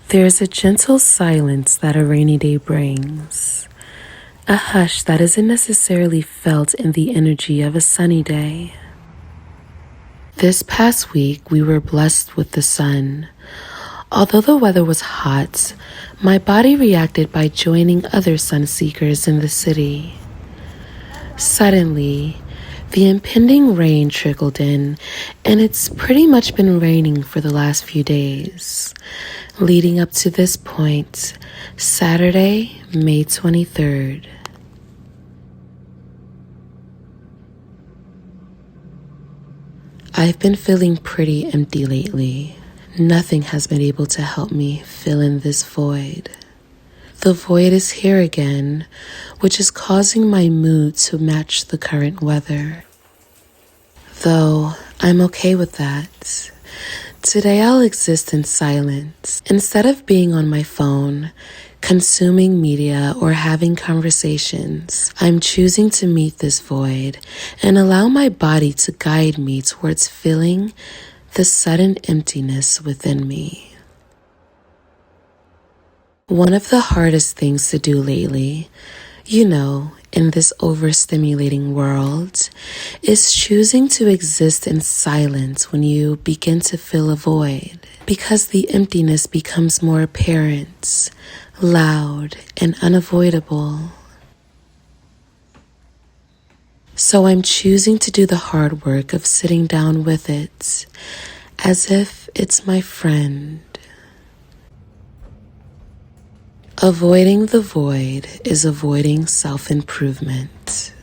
There's a gentle silence that a rainy day brings, a hush that isn't necessarily felt in the energy of a sunny day. This past week, we were blessed with the sun. Although the weather was hot, my body reacted by joining other sun seekers in the city. Suddenly, the impending rain trickled in, and it's pretty much been raining for the last few days, leading up to this point, Saturday, May 23rd. I've been feeling pretty empty lately. Nothing has been able to help me fill in this void. The void is here again, which is causing my mood to match the current weather. Though I'm okay with that. Today I'll exist in silence. Instead of being on my phone, consuming media, or having conversations, I'm choosing to meet this void and allow my body to guide me towards filling the sudden emptiness within me. One of the hardest things to do lately, in this overstimulating world, is choosing to exist in silence when you begin to fill a void, because the emptiness becomes more apparent, loud, and unavoidable. So I'm choosing to do the hard work of sitting down with it, as if it's my friend. Avoiding the void is avoiding self-improvement.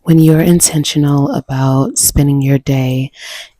When you're intentional about spending your day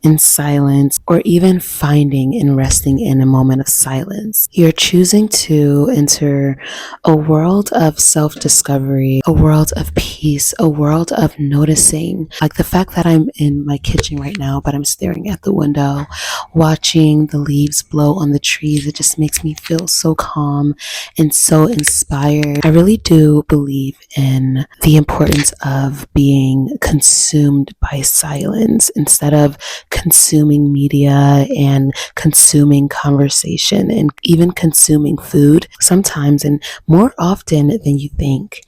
in silence, or even finding and resting in a moment of silence, you're choosing to enter a world of self-discovery, a world of peace, a world of noticing. Like the fact that I'm in my kitchen right now, but I'm staring at the window, watching the leaves blow on the trees, it just makes me feel so calm and so inspired. I really do believe in the importance of being consumed by silence instead of consuming media and consuming conversation and even consuming food. Sometimes, and more often than you think,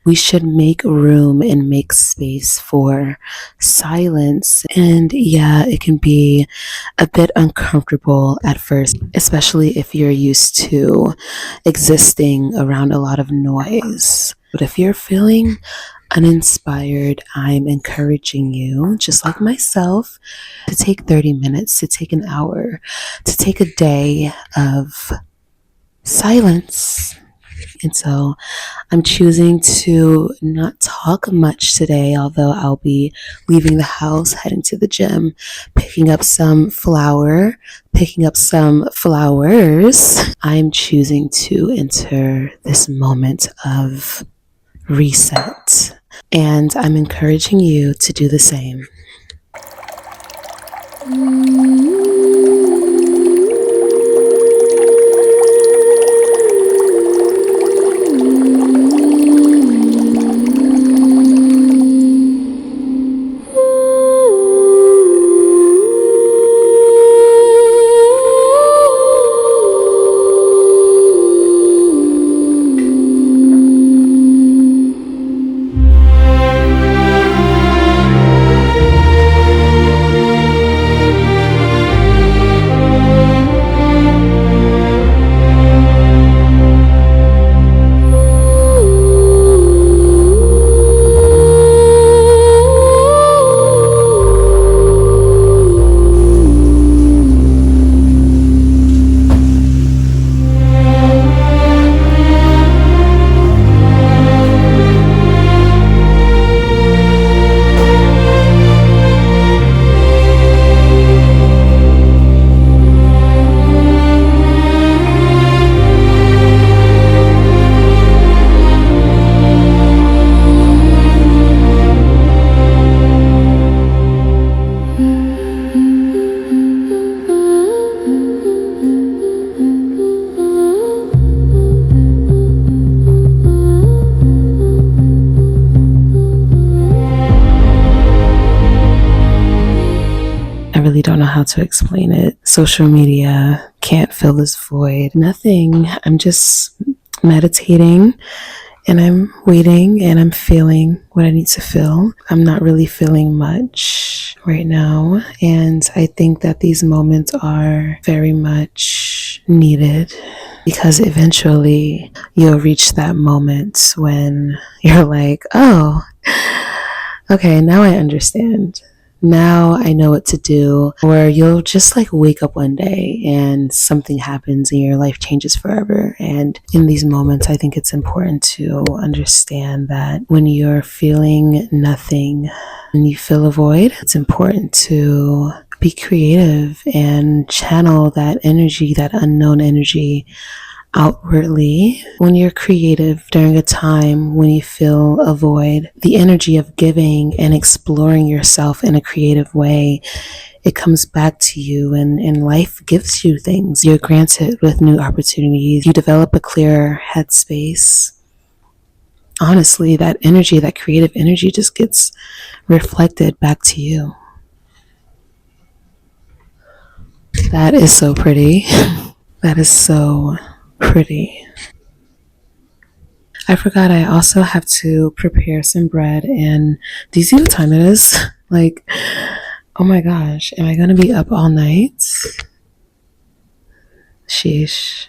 we should make room and make space for silence. And yeah, it can be a bit uncomfortable at first, especially if you're used to existing around a lot of noise. But if you're feeling uninspired, I'm encouraging you, just like myself, to take 30 minutes, to take an hour, to take a day of silence. And so I'm choosing to not talk much today, although I'll be leaving the house, heading to the gym, picking up some flowers. I'm choosing to enter this moment of reset, and I'm encouraging you to do the same. really don't know how to explain it. Social media can't fill this void. Nothing. I'm just meditating and I'm waiting and I'm feeling what I need to feel. I'm not really feeling much right now. And I think that these moments are very much needed because eventually you'll reach that moment when you're like, oh, okay, now I understand. Now I know what to do. Or you'll just like wake up one day and something happens and your life changes forever. And in these moments, I think it's important to understand that when you're feeling nothing and you feel a void, it's important to be creative and channel that energy, that unknown energy outwardly. When you're creative during a time when you feel a void, the energy of giving and exploring yourself in a creative way, it comes back to you, and life gives you things. You're granted with new opportunities. You develop a clearer headspace. Honestly, that energy, that creative energy just gets reflected back to you. That is so pretty. That is so pretty. I forgot I also have to prepare some bread, and do you see what time it is? Like, oh my gosh, am I gonna be up all night? Sheesh.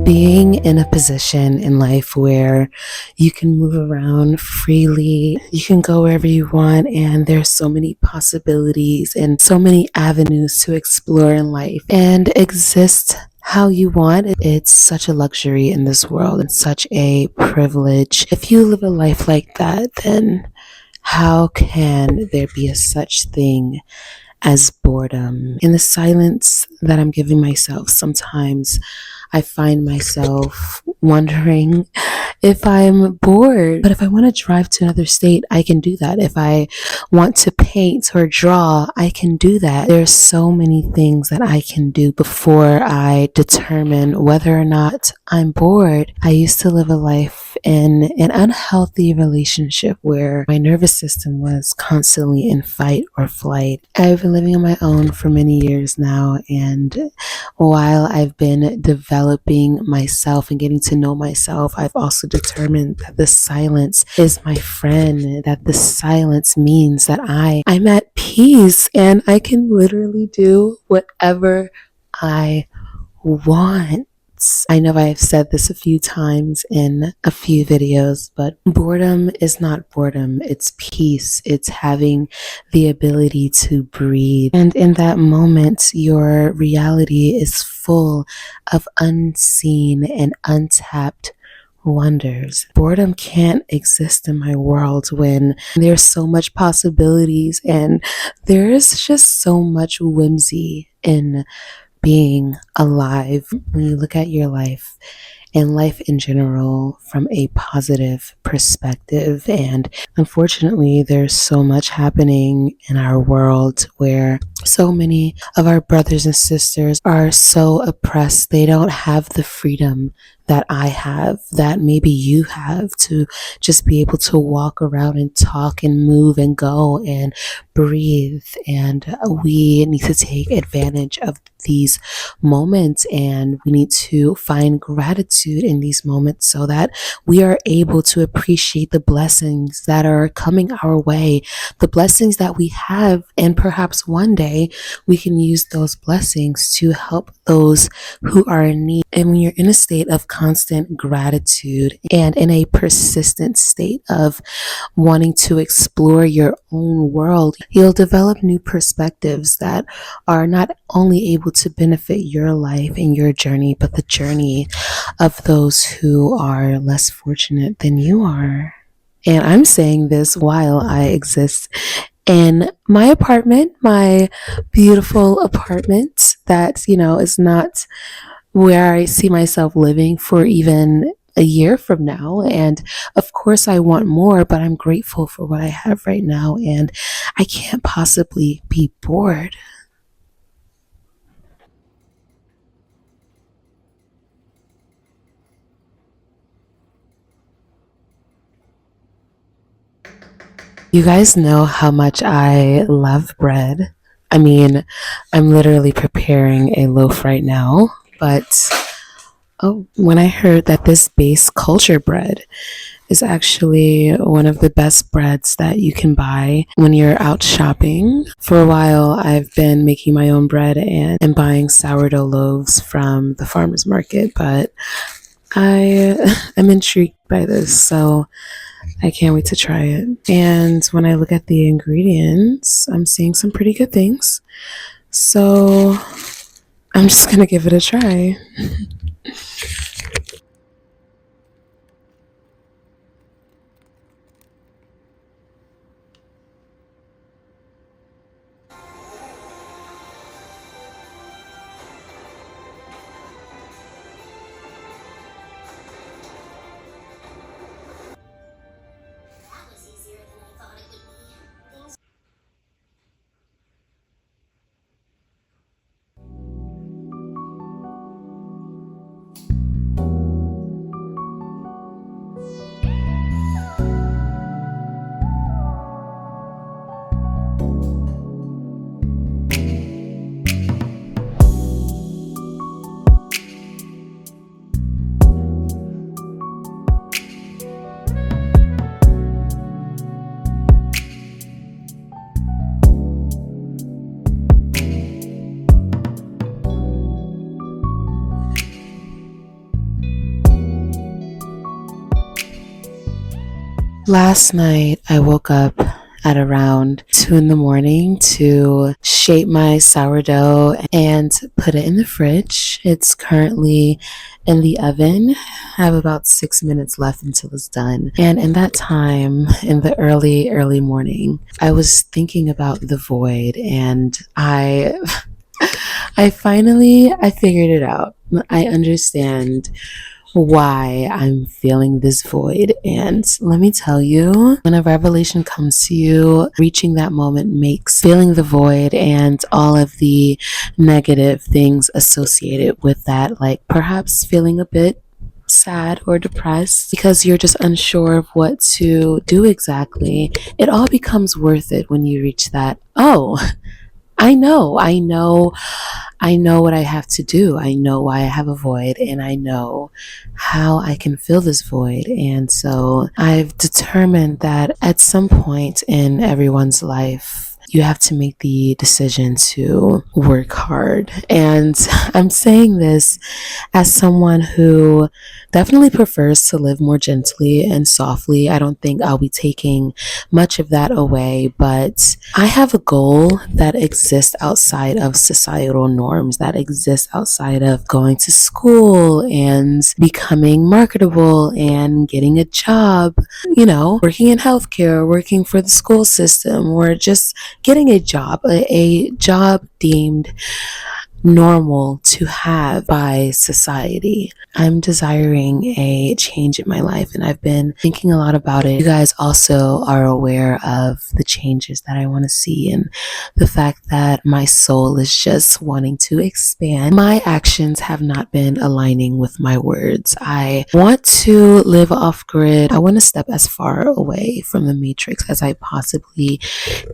Being in a position in life where you can move around freely, you can go wherever you want, and there's so many possibilities and so many avenues to explore in life and exist how you want. It's such a luxury in this world and such a privilege. If you live a life like that, then how can there be a such thing as boredom? In the silence that I'm giving myself, sometimes I find myself wondering if I'm bored. But if I want to drive to another state, I can do that. If I want to paint or draw, I can do that. There's so many things that I can do before I determine whether or not I'm bored. I used to live a life in an unhealthy relationship where my nervous system was constantly in fight or flight. I've been living on my own for many years now, and while I've been developing myself and getting to know myself, I've also determined that the silence is my friend, that the silence means that I'm at peace and I can literally do whatever I want. I know I've said this a few times in a few videos, but boredom is not boredom. It's peace. It's having the ability to breathe. And in that moment, your reality is full of unseen and untapped wonders. Boredom can't exist in my world when there's so much possibilities and there's just so much whimsy in being alive. When you look at your life and life in general from a positive perspective, and unfortunately, there's so much happening in our world where so many of our brothers and sisters are so oppressed. They don't have the freedom that I have, that maybe you have, to just be able to walk around and talk and move and go and breathe. And we need to take advantage of these moments, and we need to find gratitude in these moments so that we are able to appreciate the blessings that are coming our way, the blessings that we have, and perhaps one day we can use those blessings to help those who are in need. And when you're in a state of constant gratitude and in a persistent state of wanting to explore your own world, you'll develop new perspectives that are not only able to benefit your life and your journey, but the journey of those who are less fortunate than you are. And I'm saying this while I exist in my apartment, my beautiful apartment that, is not where I see myself living for even a year from now. And of course, I want more, but I'm grateful for what I have right now. And I can't possibly be bored. You guys know how much I love bread. I mean, I'm literally preparing a loaf right now, but when I heard that this base culture bread is actually one of the best breads that you can buy when you're out shopping. For a while, I've been making my own bread and buying sourdough loaves from the farmer's market, but I am intrigued by this, so I can't wait to try it. And when I look at the ingredients, I'm seeing some pretty good things. So I'm just gonna give it a try. Last night, I woke up at around 2 in the morning to shape my sourdough and put it in the fridge. It's currently in the oven. I have about 6 minutes left until it's done. And in that time, in the early morning, I was thinking about the void, and I figured it out. I understand why I'm feeling this void. And let me tell you, when a revelation comes to you, reaching that moment makes feeling the void and all of the negative things associated with that, like perhaps feeling a bit sad or depressed because you're just unsure of what to do exactly, it all becomes worth it when you reach that. Oh, I know what I have to do. I know why I have a void, and I know how I can fill this void. And so I've determined that at some point in everyone's life, you have to make the decision to work hard. And I'm saying this as someone who definitely prefers to live more gently and softly. I don't think I'll be taking much of that away, but I have a goal that exists outside of societal norms, that exists outside of going to school and becoming marketable and getting a job, working in healthcare, working for the school system, or just getting a job deemed normal to have by society. I'm desiring a change in my life, and I've been thinking a lot about it. You guys also are aware of the changes that I want to see, and the fact that my soul is just wanting to expand. My actions have not been aligning with my words. I want to live off grid. I want to step as far away from the matrix as I possibly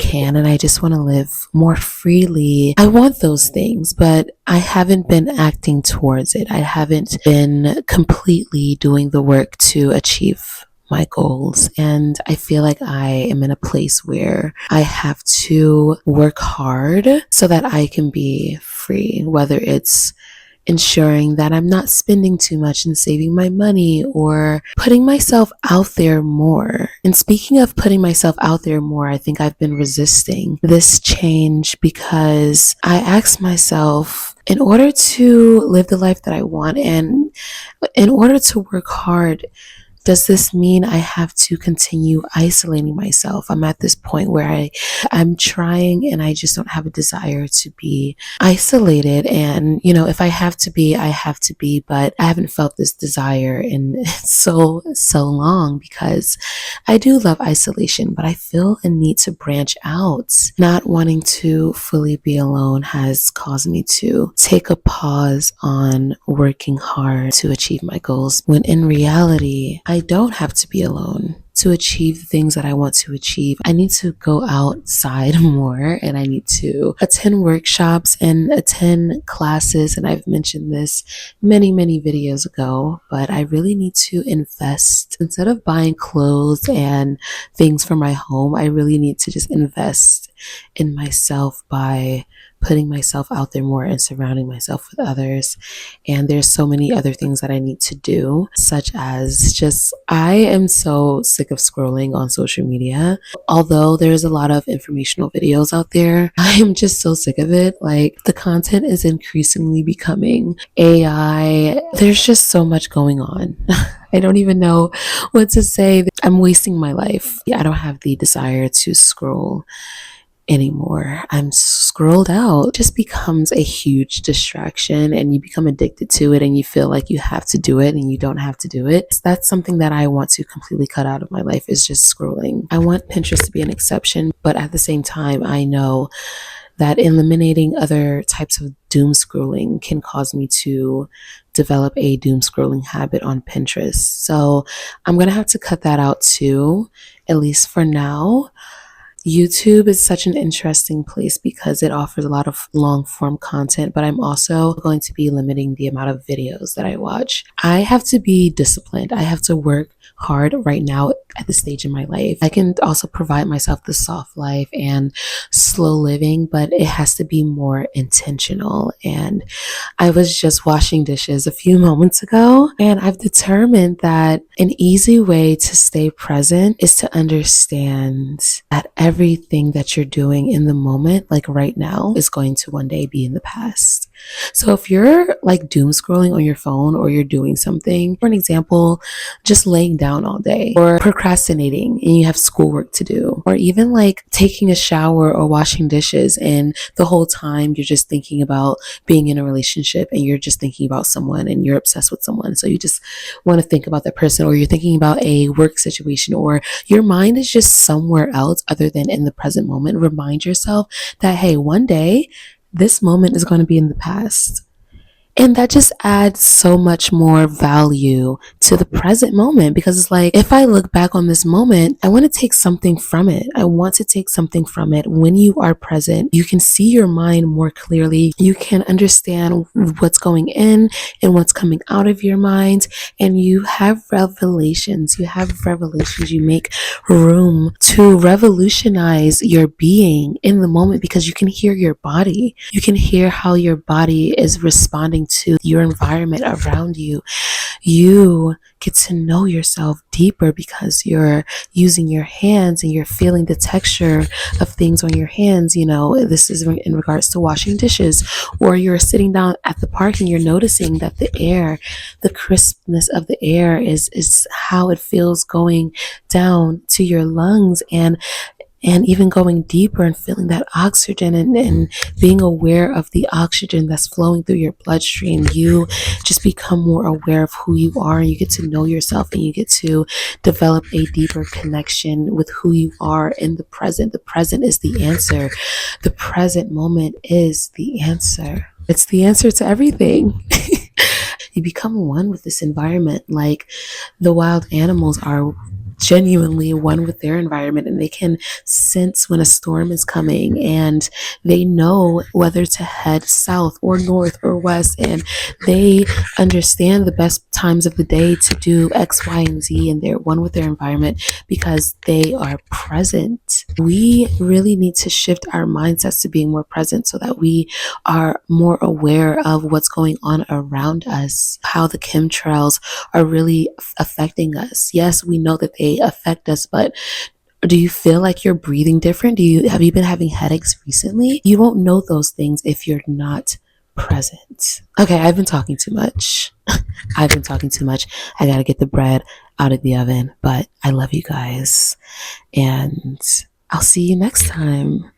can, and I just want to live more freely. I want those things, but I haven't been acting towards it. I haven't been completely doing the work to achieve my goals. And I feel like I am in a place where I have to work hard so that I can be free, whether it's ensuring that I'm not spending too much and saving my money, or putting myself out there more. And speaking of putting myself out there more, I think I've been resisting this change because I ask myself, in order to live the life that I want and in order to work hard, does this mean I have to continue isolating myself? I'm at this point where I'm trying and I just don't have a desire to be isolated. And, if I have to be, I have to be, but I haven't felt this desire in so long because I do love isolation, but I feel a need to branch out. Not wanting to fully be alone has caused me to take a pause on working hard to achieve my goals, when in reality, I don't have to be alone to achieve the things that I want to achieve. I need to go outside more, and I need to attend workshops and attend classes. And I've mentioned this many videos ago, but I really need to invest. Instead of buying clothes and things for my home, I really need to just invest in myself by putting myself out there more and surrounding myself with others. And there's so many other things that I need to do, such as I am so sick of scrolling on social media. Although there's a lot of informational videos out there, I am just so sick of it. Like, the content is increasingly becoming AI. There's just so much going on. I don't even know what to say. I'm wasting my life. I don't have the desire to scroll anymore. I'm scrolled out. It just becomes a huge distraction, and you become addicted to it, and you feel like you have to do it and you don't have to do it. So that's something that I want to completely cut out of my life, is just scrolling. I want Pinterest to be an exception, but at the same time, I know that eliminating other types of doom scrolling can cause me to develop a doom scrolling habit on Pinterest. So I'm going to have to cut that out too, at least for now. YouTube is such an interesting place because it offers a lot of long form content, but I'm also going to be limiting the amount of videos that I watch. I have to be disciplined. I have to work hard right now at this stage in my life. I can also provide myself the soft life and slow living, but it has to be more intentional. And I was just washing dishes a few moments ago, and I've determined that an easy way to stay present is to understand that everything that you're doing in the moment, like right now, is going to one day be in the past. So if you're like doom scrolling on your phone, or you're doing something, for an example, just laying down all day, or procrastinating and you have schoolwork to do, or even like taking a shower or washing dishes, and the whole time you're just thinking about being in a relationship, and you're just thinking about someone, and you're obsessed with someone, so you just want to think about that person, or you're thinking about a work situation, or your mind is just somewhere else other than in the present moment. Remind yourself that, hey, one day this moment is going to be in the past. And that just adds so much more value to the present moment, because it's like, if I look back on this moment, I want to take something from it. I want to take something from it. When you are present, you can see your mind more clearly. You can understand what's going in and what's coming out of your mind. And you have revelations. You have revelations. You make room to revolutionize your being in the moment, because you can hear your body. You can hear how your body is responding to your environment around you. You get to know yourself deeper because you're using your hands and you're feeling the texture of things on your hands. You know, this is in regards to washing dishes, or you're sitting down at the park and you're noticing that the air, the crispness of the air is how it feels going down to your lungs, and even going deeper and feeling that oxygen, and being aware of the oxygen that's flowing through your bloodstream. You just become more aware of who you are, and you get to know yourself, and you get to develop a deeper connection with who you are in the present. The present is the answer. The present moment is the answer. It's the answer to everything. You become one with this environment, like the wild animals are genuinely one with their environment, and they can sense when a storm is coming, and they know whether to head south or north or west, and they understand the best times of the day to do X, Y, and Z, and they're one with their environment because they are present. We really need to shift our mindsets to being more present, so that we are more aware of what's going on around us, how the chemtrails are really affecting us. Yes, we know that they affect us, but do you feel like you're breathing different? Have you been having headaches recently? You won't know those things if you're not present. Okay, I've been talking too much. I've been talking too much. I gotta get the bread out of the oven, but I love you guys, and I'll see you next time.